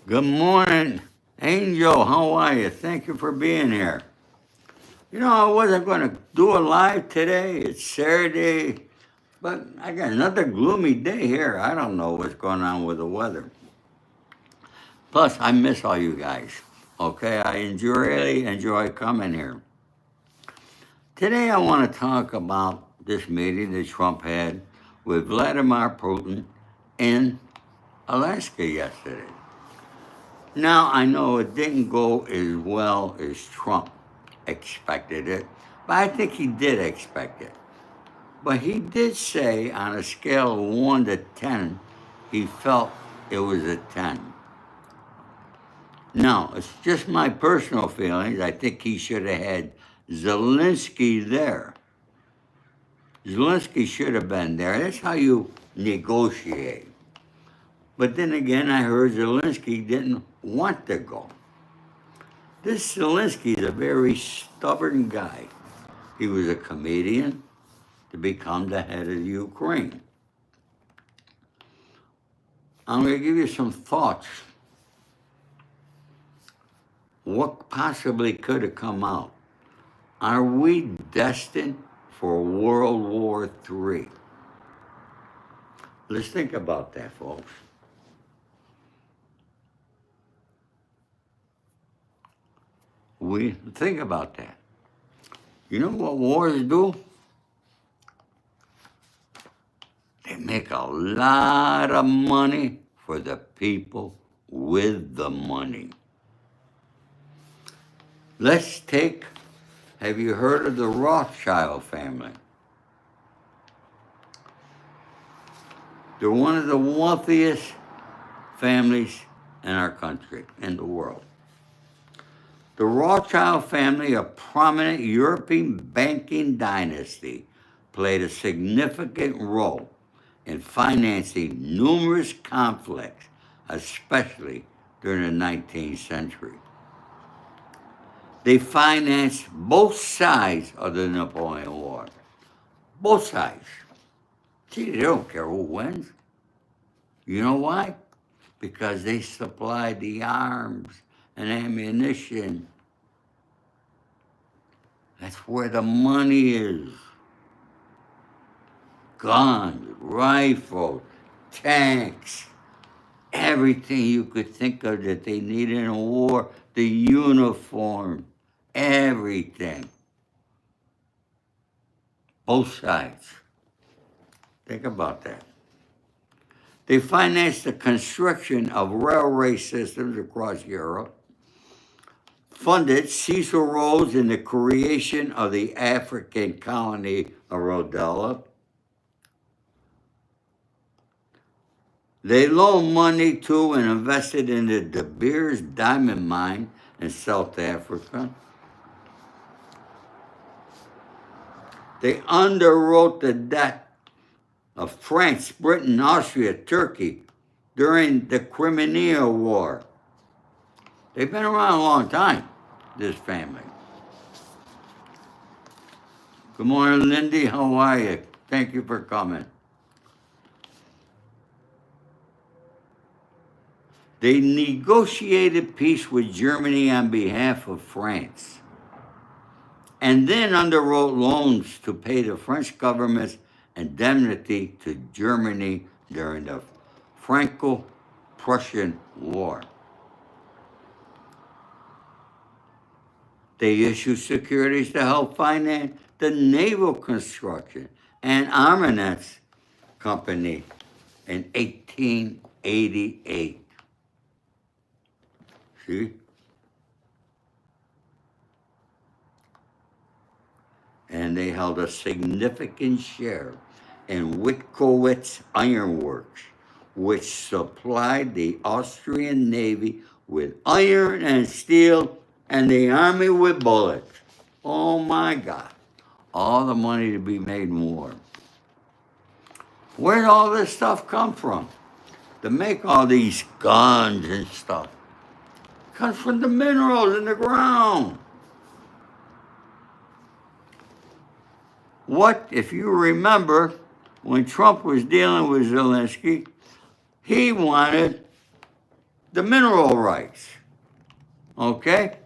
Good morning, Angel. How are you? Thank you for being here. I wasn't going to do a live today. It's Saturday, but I got another gloomy day here. I don't know what's going on with the weather. Plus, I miss all you guys. Okay, really enjoy coming here. Today, I want to talk about this meeting that Trump had with Vladimir Putin in Alaska yesterday. Now, I know it didn't go as well as Trump expected it, but I think he did expect it. But he did say on a scale of 1 to 10, he felt it was a 10. Now, it's just my personal feelings. I think he should have had Zelensky there. Zelensky should have been there. That's how you negotiate. But then again, I heard Zelensky didn't want to go. This Zelensky is a very stubborn guy. He was a comedian to become the head of Ukraine. I'm going to give you some thoughts. What possibly could have come out? Are we destined for World War III? Let's think about that, folks. We think about that. You know what wars do? They make a lot of money for the people with the money. Have you heard of the Rothschild family? They're one of the wealthiest families in our country, in the world. The Rothschild family, a prominent European banking dynasty, played a significant role in financing numerous conflicts, especially during the 19th century. They financed both sides of the Napoleon War. Both sides. See, they don't care who wins. You know why? Because they supplied the arms and ammunition. That's where the money is. Guns, rifles, tanks, everything you could think of that they needed in a war, the uniform, everything. Both sides. Think about that. They financed the construction of railway systems across Europe, funded Cecil Rhodes in the creation of the African colony of Rhodesia. They loaned money to and invested in the De Beers diamond mine in South Africa. They underwrote the debt of France, Britain, Austria, Turkey during the Crimean War. They've been around a long time, this family. Good morning, Lindy. How are you? Thank you for coming. They negotiated peace with Germany on behalf of France, and then underwrote loans to pay the French government's indemnity to Germany during the Franco-Prussian War. They issued securities to help finance the naval construction and armaments company in 1888. See? And they held a significant share in Witkowitz Iron Works, which supplied the Austrian Navy with iron and steel and the Army with bullets. Oh my God. All the money to be made in war. Where did all this stuff come from? To make all these guns and stuff. It comes from the minerals in the ground. What, if you remember, when Trump was dealing with Zelensky, he wanted the mineral rights. Okay?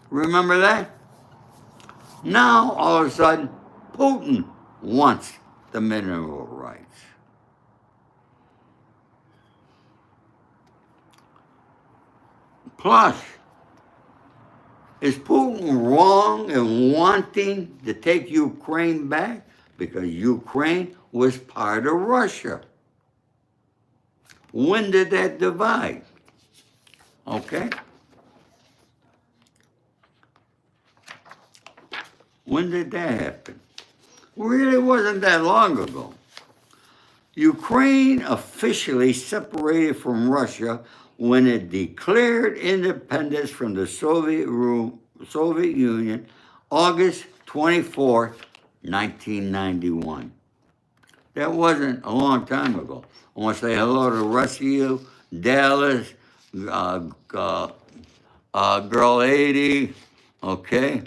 Remember that? Now, all of a sudden, Putin wants the mineral rights. Plus, is Putin wrong in wanting to take Ukraine back? Because Ukraine was part of Russia. When did that divide? Okay? When did that happen? Really wasn't that long ago. Ukraine officially separated from Russia when it declared independence from the Soviet Union August 24, 1991. That wasn't a long time ago. I want to say hello to Russia, Dallas, Girl 80, okay?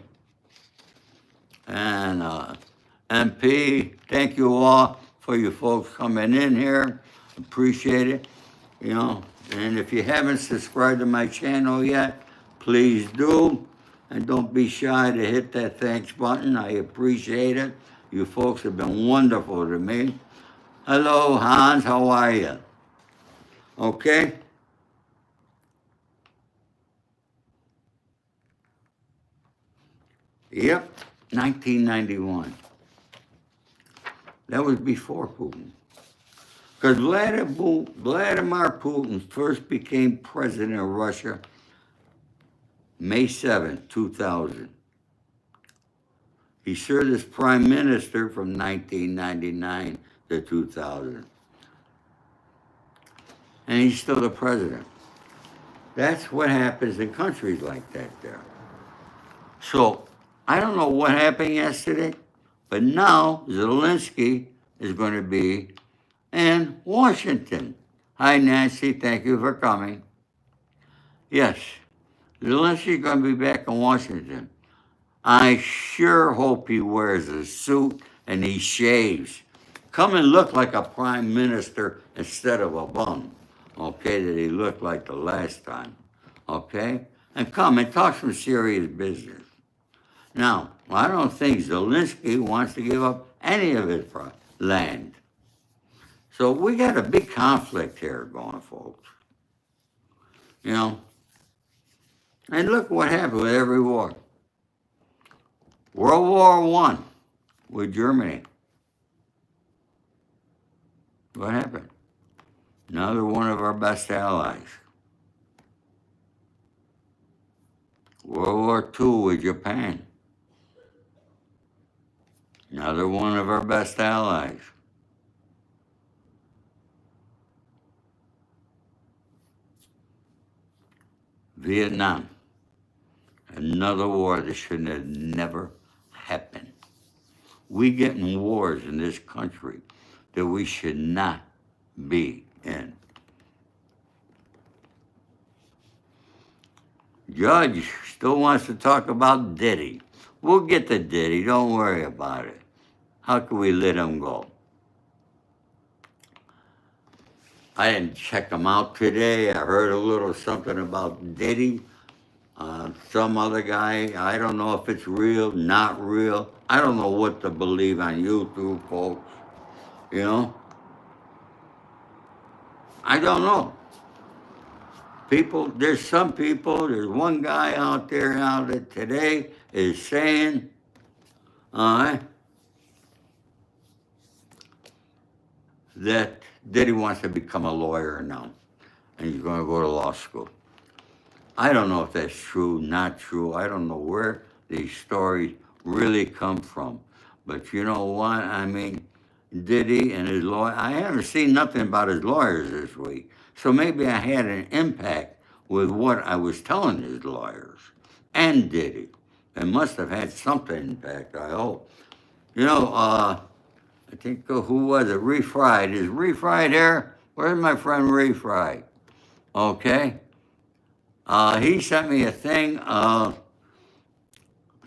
And MP, thank you all for you folks coming in here. Appreciate it, you know. And if you haven't subscribed to my channel yet, please do. And don't be shy to hit that thanks button. I appreciate it. You folks have been wonderful to me. Hello, Hans, how are you? Okay? Yep, 1991. That was before Putin. Because Vladimir Putin first became president of Russia May 7, 2000. He served as prime minister from 1999 to 2000. And he's still the president. That's what happens in countries like that there. So, I don't know what happened yesterday, but now Zelensky is going to be in Washington. Hi, Nancy. Thank you for coming. Yes, Zelensky is going to be back in Washington. I sure hope he wears a suit and he shaves. Come and look like a prime minister instead of a bum, okay, that he looked like the last time, okay? And come and talk some serious business. Now, I don't think Zelensky wants to give up any of his land. So we got a big conflict here going, folks. You know? And look what happened with every war. World War I with Germany. What happened? Another one of our best allies. World War II with Japan. Another one of our best allies. Vietnam. Another war that should have never happened. We get in wars in this country that we should not be in. Judge still wants to talk about Diddy. We'll get to Diddy, don't worry about it. How can we let him go? I didn't check him out today. I heard a little something about Diddy. Some other guy, I don't know if it's real, not real. I don't know what to believe on YouTube, folks. You know? I don't know. There's some people, there's one guy out there now that today is saying, that Diddy wants to become a lawyer now, and he's going to go to law school. I don't know if that's true, not true. I don't know where these stories really come from. But you know what? I mean, Diddy and his lawyer, I haven't seen nothing about his lawyers this week. So maybe I had an impact with what I was telling his lawyers and Diddy. It must have had something impact, I hope. You know, I think, who was it? Refried. Is Refried here? Where's my friend Refried? Okay. He sent me a thing.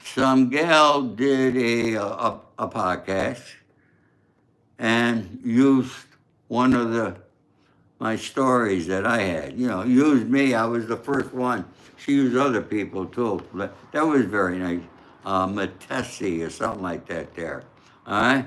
Some gal did a podcast and used one of the my stories that I had. You know, used me. I was the first one. She used other people too. But that was very nice. Matessi or something like that there. All right?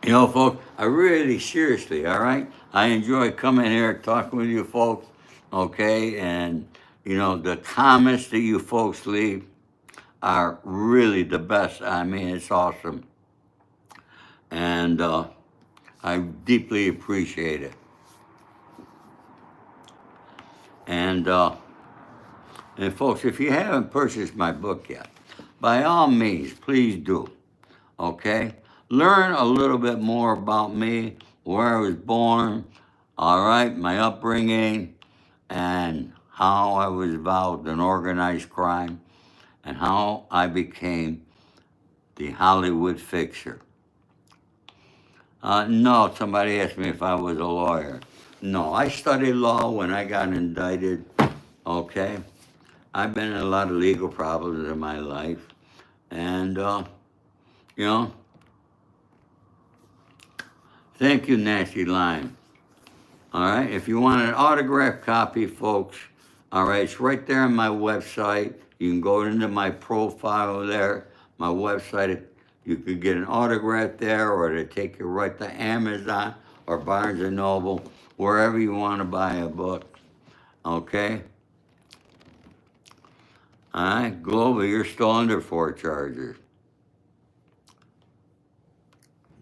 You know, folks, I really, seriously, all right? I enjoy coming here, talking with you folks, okay? And, you know, the comments that you folks leave are really the best. I mean, it's awesome. And I deeply appreciate it. And, uh, and, folks, if you haven't purchased my book yet, by all means, please do, okay? Learn a little bit more about me, where I was born, all right, my upbringing, and how I was involved in organized crime, and how I became the Hollywood fixer. No, somebody asked me if I was a lawyer. No, I studied law when I got indicted, okay? I've been in a lot of legal problems in my life, and, you know, thank you, Nancy Lime. All right, if you want an autographed copy, folks, all right, it's right there on my website. You can go into my profile there, my website. You could get an autograph there, or to take you right to Amazon or Barnes and Noble, wherever you want to buy a book. Okay? All right, Global, you're still under 4 charges.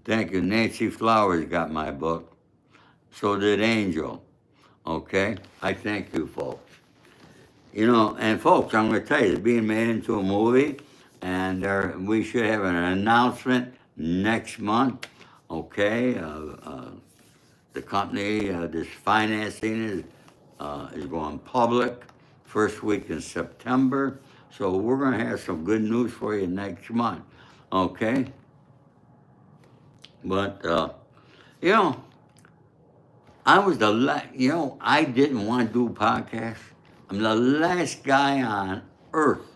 Thank you. Nancy Flowers got my book. So did Angel. Okay? I thank you, folks. You know, and folks, I'm going to tell you, it's being made into a movie, and we should have an announcement next month. Okay? The company, this financing is going public first week in September. So we're going to have some good news for you next month. Okay? But, you know, I didn't want to do podcasts. I'm the last guy on earth.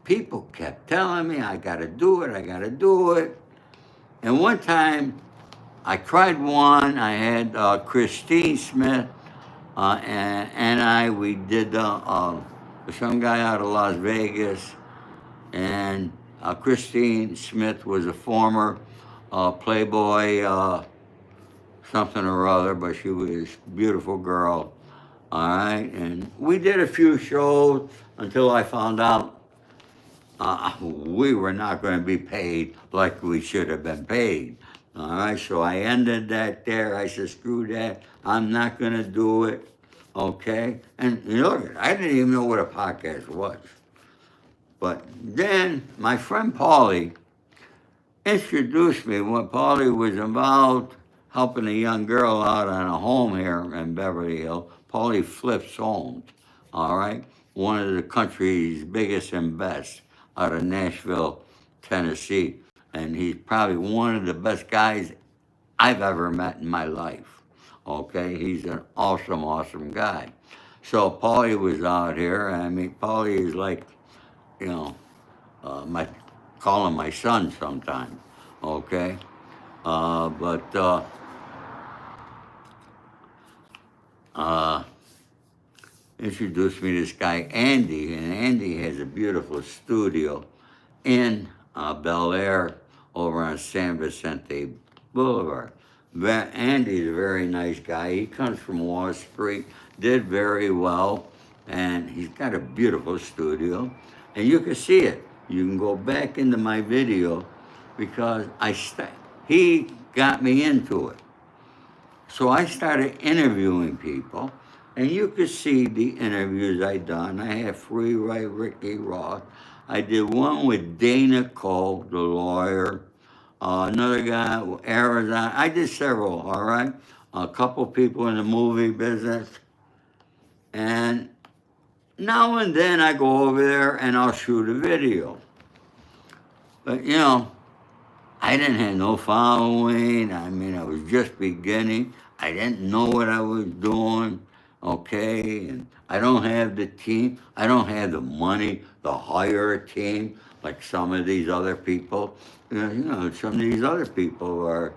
People kept telling me I gotta do it, I gotta do it. And one time, I tried one. I had Christine Smith we did some guy out of Las Vegas. And Christine Smith was a former Playboy something or other, but she was a beautiful girl. All right, and we did a few shows until I found out we were not going to be paid like we should have been paid. All right, so I ended that there. I said, screw that. I'm not going to do it. Okay, and you look, I didn't even know what a podcast was. But then my friend Paulie introduced me when Paulie was involved helping a young girl out on a home here in Beverly Hills. Paulie flips homes, all right? One of the country's biggest and best out of Nashville, Tennessee. And he's probably one of the best guys I've ever met in my life, okay? He's an awesome, awesome guy. So Paulie was out here. I mean, Paulie is like, you know, call him my son sometimes, okay? But introduced me to this guy, Andy, and Andy has a beautiful studio in Bel Air over on San Vicente Boulevard. Andy's a very nice guy. He comes from Wall Street, did very well, and he's got a beautiful studio. And you can see it. You can go back into my video because he got me into it. So I started interviewing people, and you could see the interviews I done. I had Freeway Ricky Ross. I did one with Dana Cole, the lawyer. Another guy, Arizona. I did several, all right? A couple people in the movie business. And now and then I go over there and I'll shoot a video. But, you know, I didn't have no following. I mean, I was just beginning. I didn't know what I was doing. okay? And I don't have the team. I don't have the money to hire a team like some of these other people. Some of these other people are,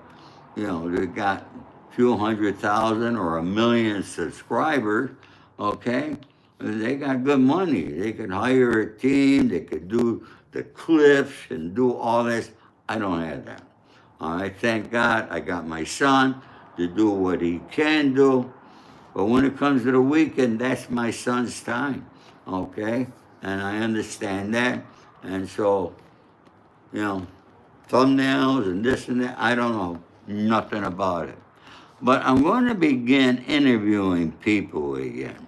they got a few 100,000 or 1 million subscribers, okay? They got good money. They could hire a team. They could do the clips and do all this. I don't have that. All right, thank God I got my son to do what he can do. But when it comes to the weekend, that's my son's time, okay? And I understand that. And so, you know, thumbnails and this and that, I don't know nothing about it. But I'm going to begin interviewing people again.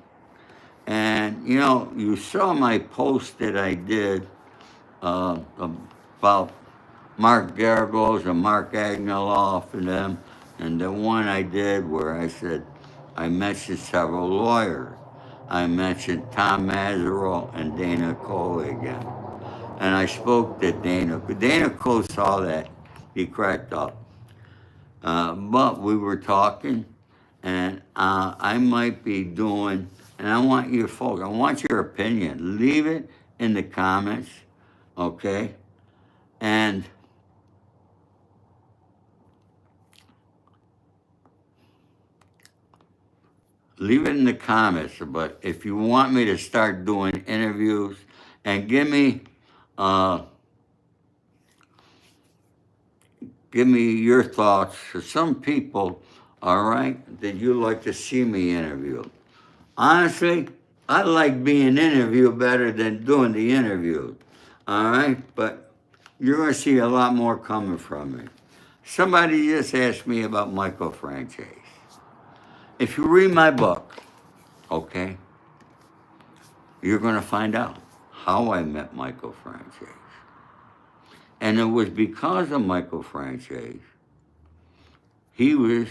And, you saw my post that I did about Mark Garagos and Mark Agnaloff and them, and the one I did where I said, I mentioned several lawyers. I mentioned Tom Mazzaro and Dana Cole again. And I spoke to Dana. Dana Cole saw that. He cracked up. But we were talking, and I might be doing, and I want you folks, I want your opinion. Leave it in the comments, okay? And leave it in the comments. But if you want me to start doing interviews, and give me your thoughts. For some people, all right, that you like to see me interview. Honestly, I like being interviewed better than doing the interview. All right, but you're going to see a lot more coming from me. Somebody just asked me about Michael Franchise. If you read my book, okay, you're going to find out how I met Michael Franchise. And it was because of Michael Franchise. He was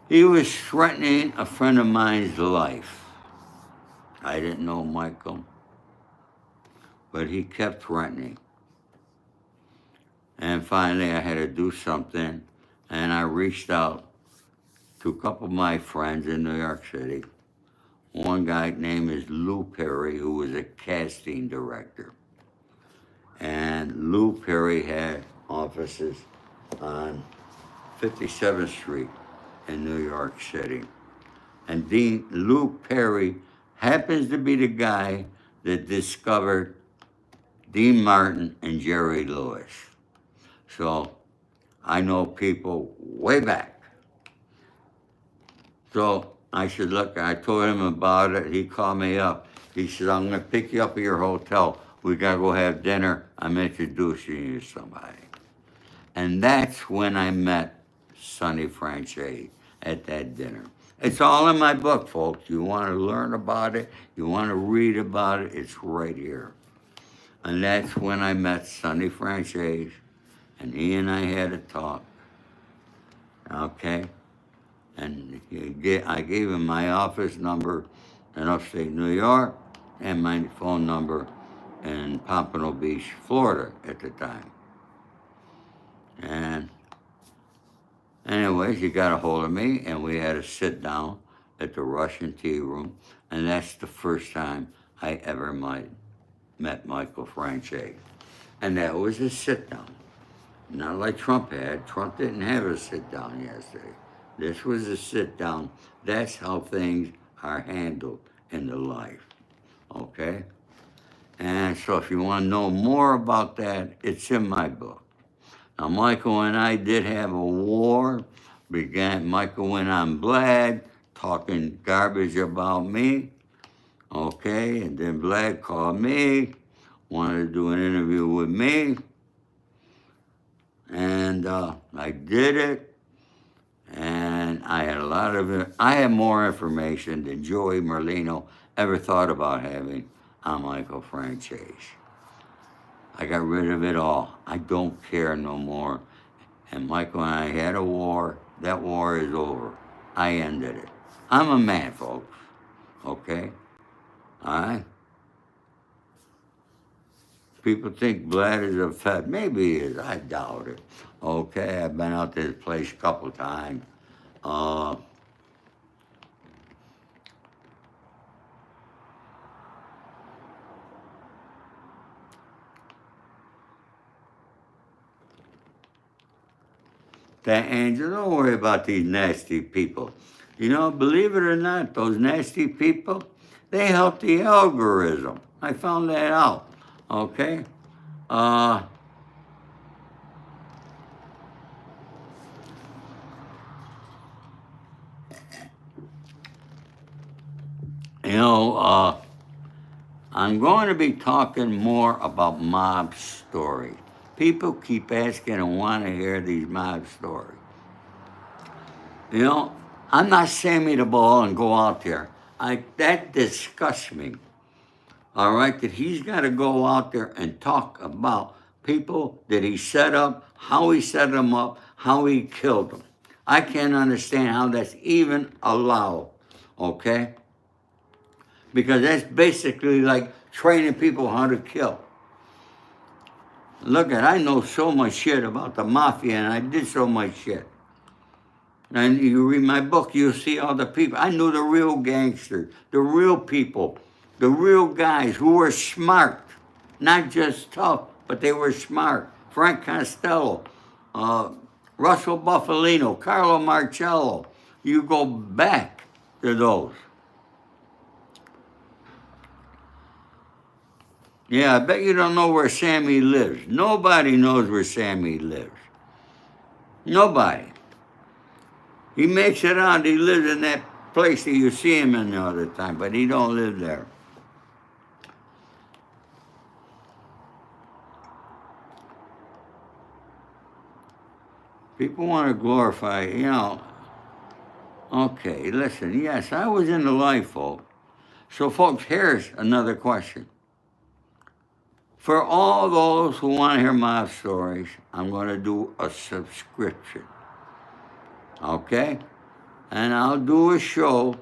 threatening a friend of mine's life. I didn't know Michael, but he kept threatening. And finally I had to do something, and I reached out to a couple of my friends in New York City. One guy named is Lou Perry, who was a casting director. And Lou Perry had offices on 57th Street in New York City. And Lou Perry happens to be the guy that discovered Dean Martin and Jerry Lewis. So I know people way back. So I said, look, I told him about it. He called me up. He said, I'm going to pick you up at your hotel. We got to go have dinner. I'm introducing you to somebody. And that's when I met Sonny Franchise at that dinner. It's all in my book, folks. You want to learn about it, you want to read about it, it's right here. And that's when I met Sonny Franchise, and he and I had a talk, okay? And I gave him my office number in upstate New York and my phone number in Pompano Beach, Florida at the time. And anyways, he got a hold of me, and we had a sit down at the Russian Tea Room, and that's the first time I ever met Michael Franchise. And that was a sit down. Not like Trump had. Trump didn't have a sit down yesterday. This was a sit down. That's how things are handled in the life, okay? And so if you want to know more about that, it's in my book. Now, Michael and I did have a war. Michael went on Vlad, talking garbage about me, okay? And then Vlad called me, wanted to do an interview with me. And I did it. And I had more information than Joey Merlino ever thought about having on Michael Franchise. I got rid of it all. I don't care no more. And Michael and I had a war. That war is over. I ended it. I'm a man, folks. Okay? All right? People think Vlad is a Fed. Maybe he is. I doubt it. Okay? I've been out to this place a couple times. that angel. Don't worry about these nasty people. You know, believe it or not, those nasty people, they help the algorithm. I found that out. Okay? Uh, you know, I'm going to be talking more about mob stories. People keep asking and want to hear these mob stories. You know, I'm not Sammy the Bull and go out there. That disgusts me. All right, that he's got to go out there and talk about people that he set up, how he set them up, how he killed them. I can't understand how that's even allowed. Okay, because that's basically like training people how to kill. Look I know so much shit about the mafia, and I did so much shit. And you read my book, you'll see all the people. I knew the real gangsters, the real people, the real guys who were smart, not just tough, but they were smart. Frank Costello, Russell Buffalino, Carlo Marcello. You go back to those. Yeah, I bet you don't know where Sammy lives. Nobody knows where Sammy lives. Nobody. He makes it out he lives in that place that you see him in all the time, but he don't live there. People want to glorify, you know. Okay, listen, yes, I was in the life, folks. So, folks, here's another question. For all those who want to hear my stories, I'm going to do a subscription. Okay? And I'll do a show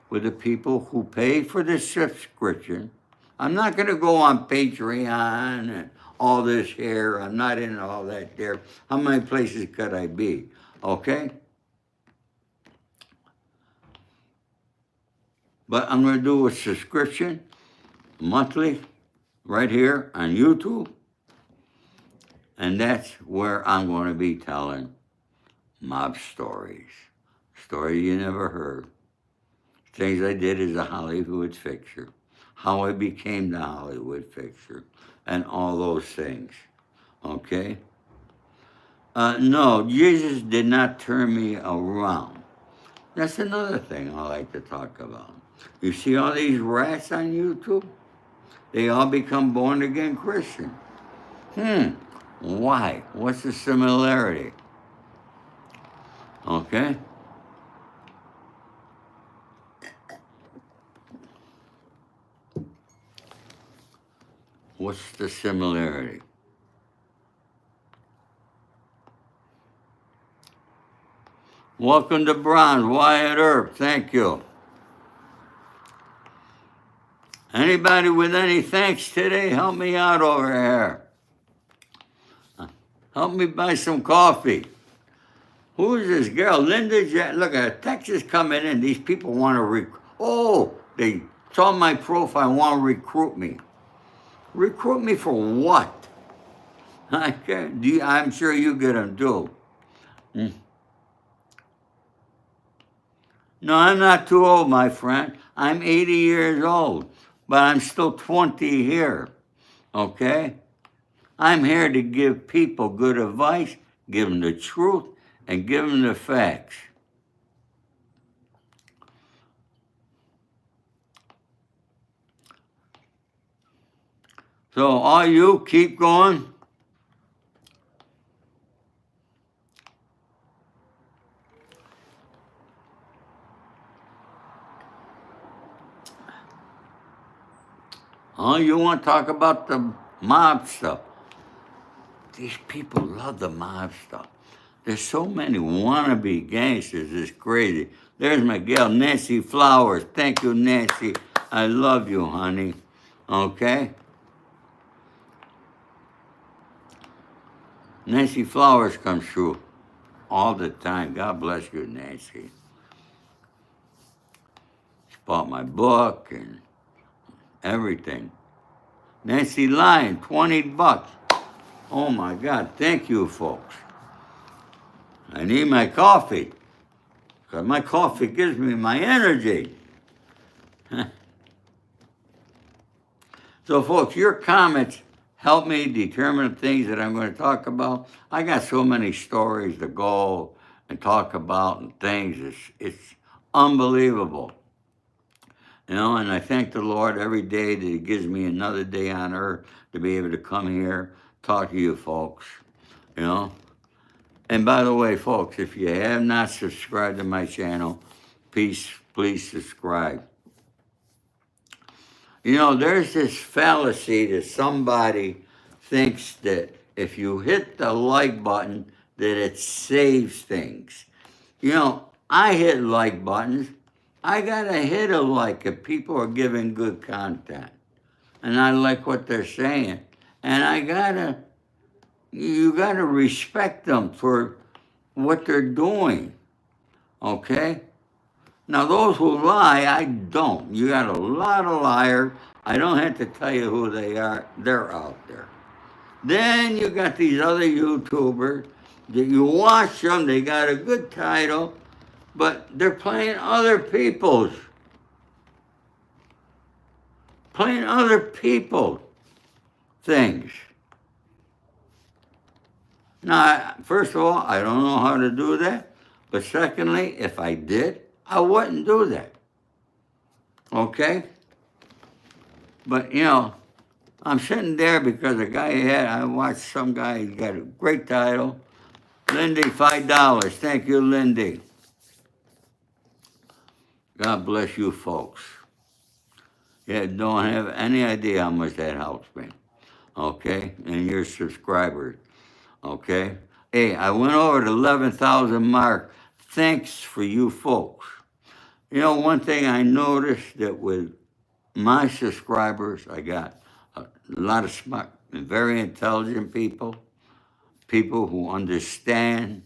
with the people who pay for the subscription. I'm not going to go on Patreon and all this here. I'm not in all that there. How many places could I be? Okay? But I'm going to do a subscription monthly right here on YouTube. And that's where I'm going to be telling mob stories. Stories you never heard. Things I did as a Hollywood fixture. How I became the Hollywood fixture. And all those things. Okay? No, Jesus did not turn me around. That's another thing I like to talk about. You see all these rats on YouTube? They all become born again Christian. Why? What's the similarity? Okay? What's the similarity? Welcome to Bronze, Wyatt Earp. Thank you. Anybody with any thanks today, help me out over here. Help me buy some coffee. Who is this girl? Linda Look at her, Texas coming in. These people want to they saw my profile and want to recruit me. Recruit me for what? I'm sure you get them too. No, I'm not too old, my friend. I'm 80 years old, but I'm still 20 here, okay? I'm here to give people good advice, give them the truth, and give them the facts. So all you, keep going. Oh, you want to talk about the mob stuff? These people love the mob stuff. There's so many wannabe gangsters, it's crazy. There's my gal, Nancy Flowers. Thank you, Nancy. I love you, honey. Okay? Nancy Flowers comes through all the time. God bless you, Nancy. She bought my book and everything. Nancy Lyon, $20. Oh my God, thank you, folks. I need my coffee, because my coffee gives me my energy. So, folks, your comments help me determine things that I'm going to talk about. I got so many stories to go and talk about and things. It's unbelievable. You know, and I thank the Lord every day that He gives me another day on earth to be able to come here, talk to you folks, you know. And by the way, folks, if you have not subscribed to my channel, please subscribe. You know, there's this fallacy that somebody thinks that if you hit the like button, that it saves things. You know, I hit like buttons. I gotta hit a like if people are giving good content. And I like what they're saying. And you gotta respect them for what they're doing. Okay? Now, those who lie, I don't. You got a lot of liars. I don't have to tell you who they are. They're out there. Then you got these other YouTubers that you watch them. They got a good title, but they're playing other people's things. Now, first of all, I don't know how to do that. But secondly, if I did, I wouldn't do that. Okay? But, you know, I'm sitting there because I watched some guy, he got a great title. Lindy, $5. Thank you, Lindy. God bless you folks. You don't have any idea how much that helps me. Okay? And your subscribers. Okay? Hey, I went over the 11,000 mark. Thanks for you folks. You know, one thing I noticed that with my subscribers, I got a lot of smart and very intelligent people who understand,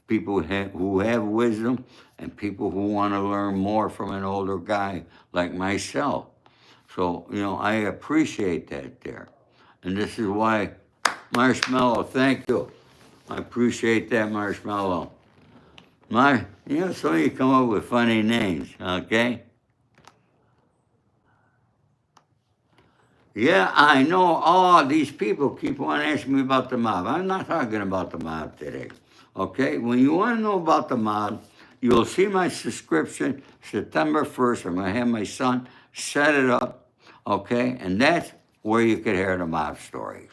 people who have wisdom, and people who want to learn more from an older guy like myself. So, you know, I appreciate that there. And this is why, Marshmallow, thank you. I appreciate that, Marshmallow. You know, some of you come up with funny names, okay? Yeah, I know all these people keep on asking me about the mob. I'm not talking about the mob today, okay? When you want to know about the mob, you'll see my subscription September 1st. I'm going to have my son set it up, okay? And that's where you can hear the mob stories,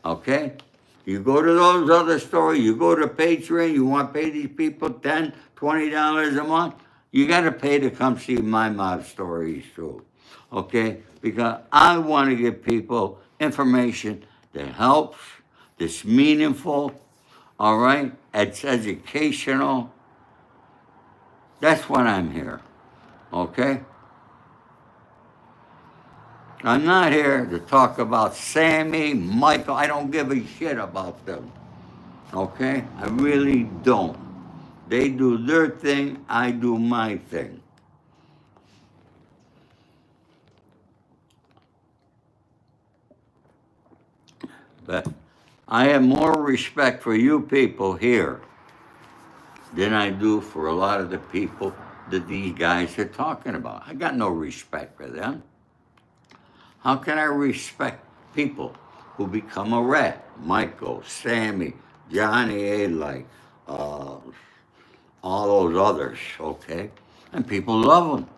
okay? You go to those other stories, you go to Patreon, you want to pay these people $10, $20 a month, you got to pay to come see my mob stories too, okay? Because I want to give people information that helps, that's meaningful, all right? It's educational. That's what I'm here, okay? I'm not here to talk about Sammy, Michael. I don't give a shit about them, okay? I really don't. They do their thing, I do my thing. But I have more respect for you people here than I do for a lot of the people that these guys are talking about. I got no respect for them. How can I respect people who become a rat? Michael, Sammy, Johnny A. All those others, okay? And people love them.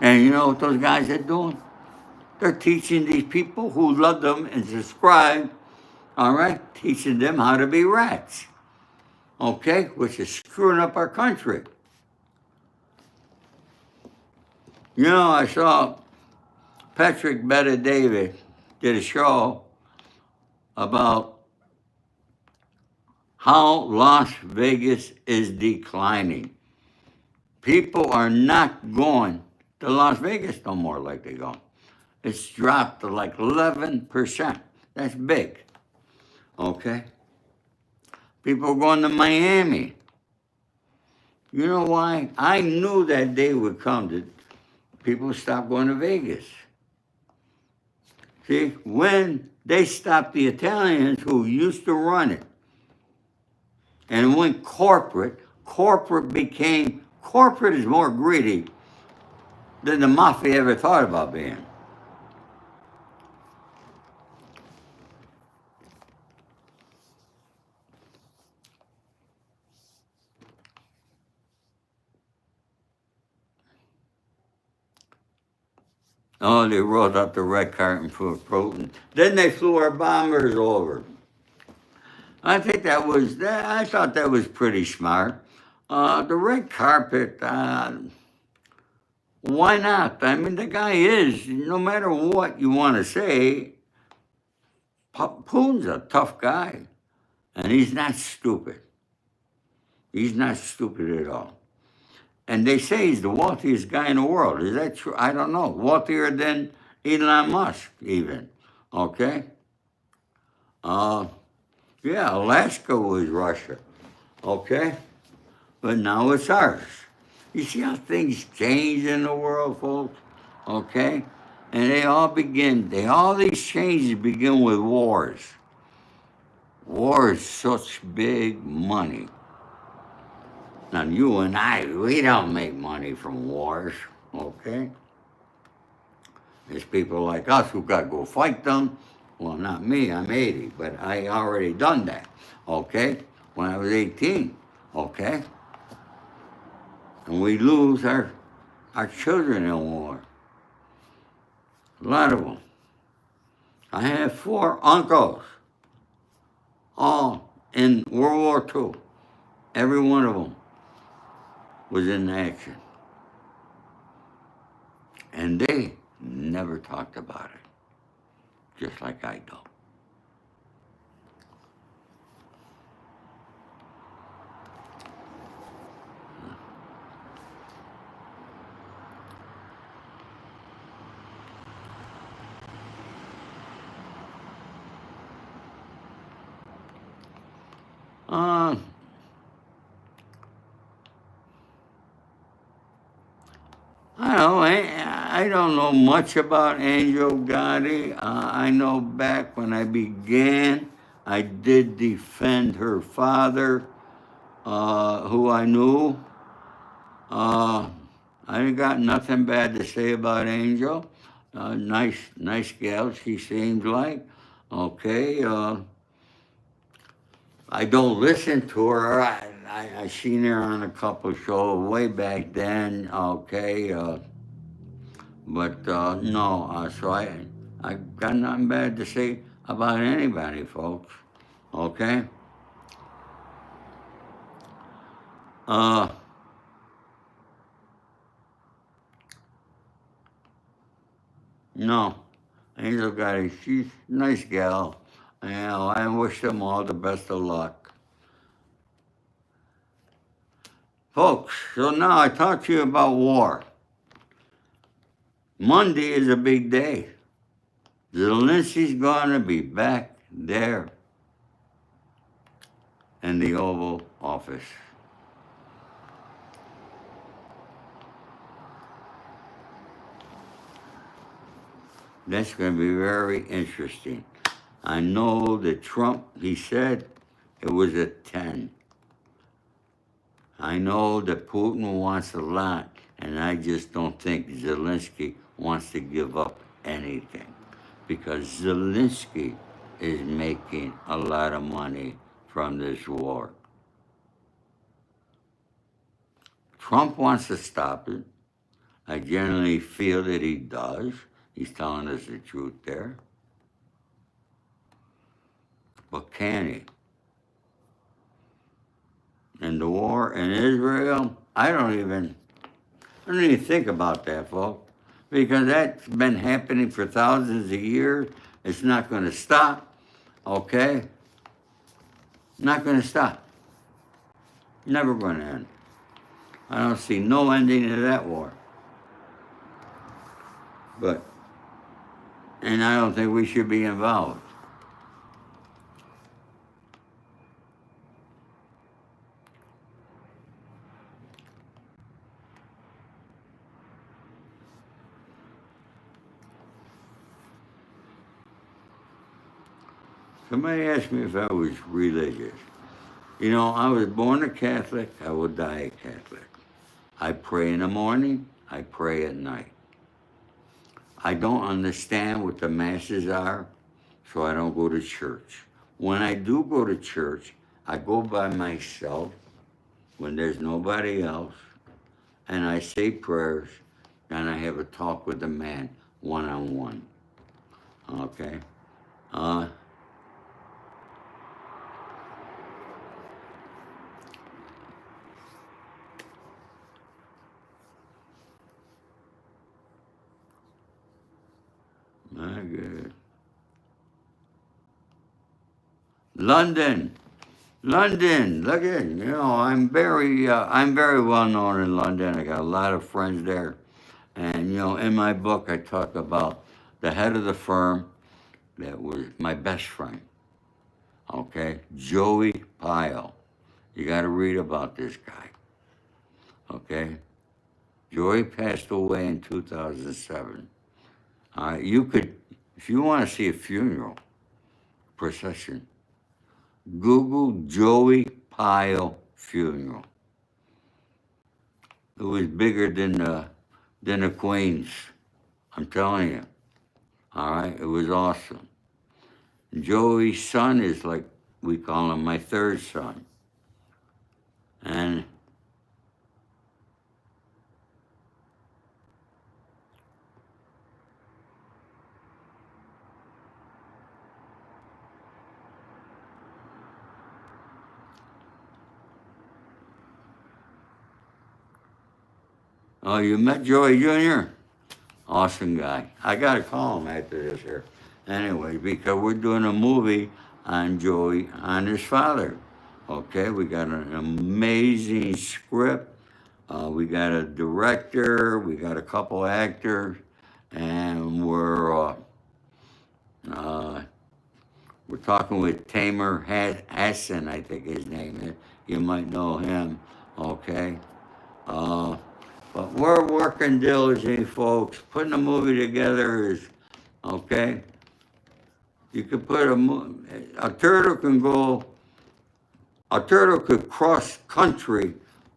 And you know what those guys are doing? They're teaching these people who love them and subscribe, all right, teaching them how to be rats, okay, which is screwing up our country. You know, I saw Patrick Bet-A-David did a show about how Las Vegas is declining. People are not going to Las Vegas no more like they go. It's dropped to like 11%. That's big. Okay? People are going to Miami. You know why? I knew that day would come that people stop going to Vegas. See, when they stopped the Italians who used to run it, And when corporate became, corporate is more greedy than the mafia ever thought about being. Oh, they rolled out the red carpet for Putin. Then they flew our bombers over. I think I thought that was pretty smart. The red carpet, why not? I mean, the guy is, no matter what you want to say, Putin's a tough guy. And he's not stupid. He's not stupid at all. And they say he's the wealthiest guy in the world. Is that true? I don't know. Wealthier than Elon Musk, even. Okay? Yeah, Alaska was Russia. Okay? But now it's ours. You see how things change in the world, folks? Okay? And all these changes begin with wars. War is such big money. Now, you and I, we don't make money from wars, okay? There's people like us who got to go fight them. Well, not me, I'm 80, but I already done that, okay? When I was 18, okay? And we lose our children in war. A lot of them. I have 4 uncles, all in World War II. Every one of them was in action. And they never talked about it, just like I do. Uh, I don't know much about Angel Gotti. I know back when I began, I did defend her father, who I knew. I got nothing bad to say about Angel. Nice gal, she seems like. Okay. I don't listen to her. I seen her on a couple shows way back then. Okay. But no, so I got nothing bad to say about anybody, folks. Okay? Uh, no. Angel Gotti, she's a nice gal. I wish them all the best of luck. Folks, so now I talked to you about war. Monday is a big day. Zelensky's gonna be back there in the Oval Office. That's going to be very interesting. I know that Trump, he said it was a 10. I know that Putin wants a lot, and I just don't think Zelensky wants to give up anything, because Zelensky is making a lot of money from this war. Trump wants to stop it. I generally feel that he does. He's telling us the truth there. But can he? And the war in Israel, I don't even think about that, folks, because that's been happening for thousands of years. It's not going to stop, okay? Not going to stop. Never going to end. I don't see no ending to that war. And I don't think we should be involved. Somebody asked me if I was religious. You know, I was born a Catholic, I will die a Catholic. I pray in the morning, I pray at night. I don't understand what the masses are, so I don't go to church. When I do go to church, I go by myself when there's nobody else, and I say prayers, and I have a talk with the man one-on-one. Okay? Uh, my good. London. London, look at, you know, I'm very well known in London. I got a lot of friends there. And, you know, in my book, I talk about the head of the firm that was my best friend, okay? Joey Pyle. You got to read about this guy, okay? Joey passed away in 2007. You could, if you want to see a funeral procession, Google Joey Pyle funeral. It was bigger than the Queen's. I'm telling you. All right, it was awesome. Joey's son is like, we call him my third son. And oh, you met Joey Jr.? Awesome guy. I got to call him after this here. Anyway, because we're doing a movie on Joey, on his father. Okay, we got an amazing script. We got a director, we got a couple actors, and we're talking with Tamer Hassan, I think his name is. You might know him, okay? But we're working diligently, folks. Putting a movie together is, okay? You could put a turtle could cross country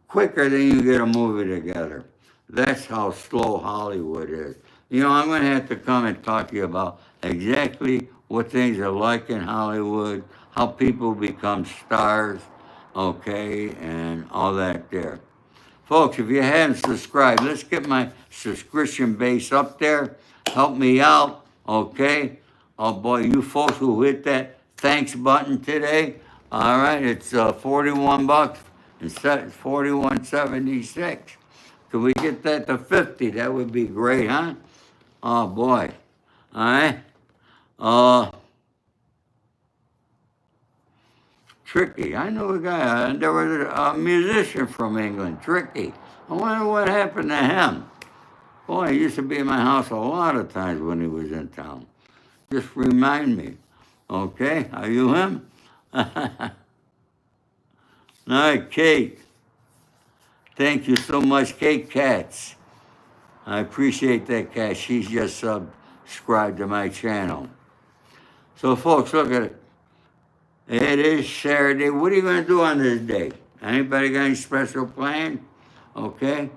quicker than you get a movie together. That's how slow Hollywood is. You know, I'm going to have to come and talk to you about exactly what things are like in Hollywood, how people become stars, okay, and all that there. Folks, if you haven't subscribed, let's get my subscription base up there. Help me out, okay? Oh boy, you folks who hit that thanks button today, all right, it's 41 bucks and 41.76. Can we get that to 50? That would be great, huh? Oh boy. All right. Tricky. I know a guy. There was a musician from England, Tricky. I wonder what happened to him. Boy, he used to be in my house a lot of times when he was in town. Just remind me. Okay, are you him? All right, Kate. Thank you so much, Kate Katz. I appreciate that, Kat. She's just subscribed to my channel. So, folks, look at it. It is Saturday. What are you going to do on this day? Anybody got any special plan? Okay.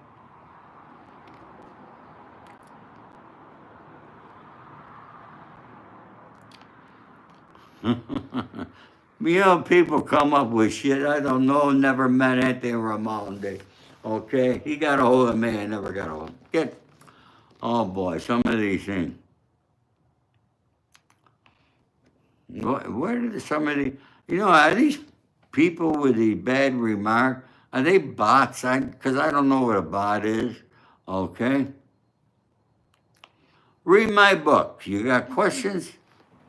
You know, people come up with shit. I don't know. Never met Anthony Ramondi. Okay. He got a hold of me. I never got a hold. Oh boy, some of these things. Where did some of the, you know, are these people with the bad remark, are they bots? Because I don't know what a bot is, okay? Read my book. You got questions?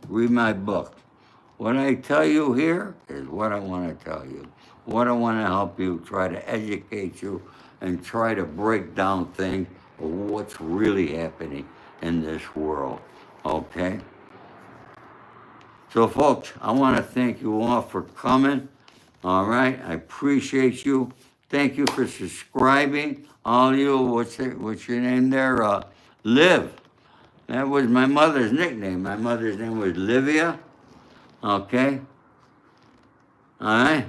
Read my book. What I tell you here is what I want to tell you. What I want to help you, try to educate you, and try to break down things of what's really happening in this world, okay? So, folks, I want to thank you all for coming. All right, I appreciate you. Thank you for subscribing. All you, what's your name there? Liv. That was my mother's nickname. My mother's name was Livia. Okay. All right.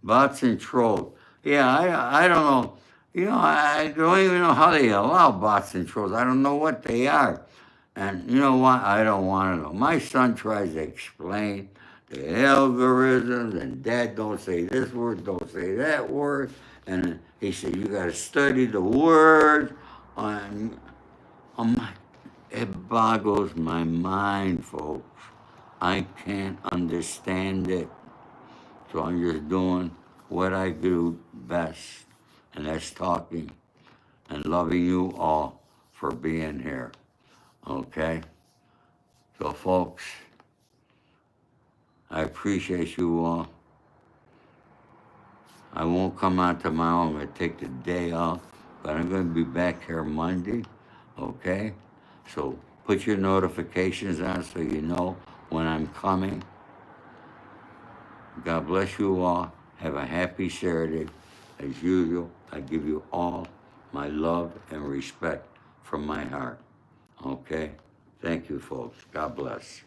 Bots and trolls. Yeah, I don't know. You know, I don't even know how they allow bots and trolls. I don't know what they are. And you know what? I don't want to know. My son tries to explain the algorithms, and Dad don't say this word, don't say that word. And he said, you got to study the word. And I'm like, it boggles my mind, folks. I can't understand it. So I'm just doing what I do best, and that's talking and loving you all for being here. Okay? So, folks, I appreciate you all. I won't come out tomorrow. I'm going to take the day off, but I'm going to be back here Monday. Okay? So, put your notifications on so you know when I'm coming. God bless you all. Have a happy Saturday. As usual, I give you all my love and respect from my heart. Okay? Thank you, folks. God bless.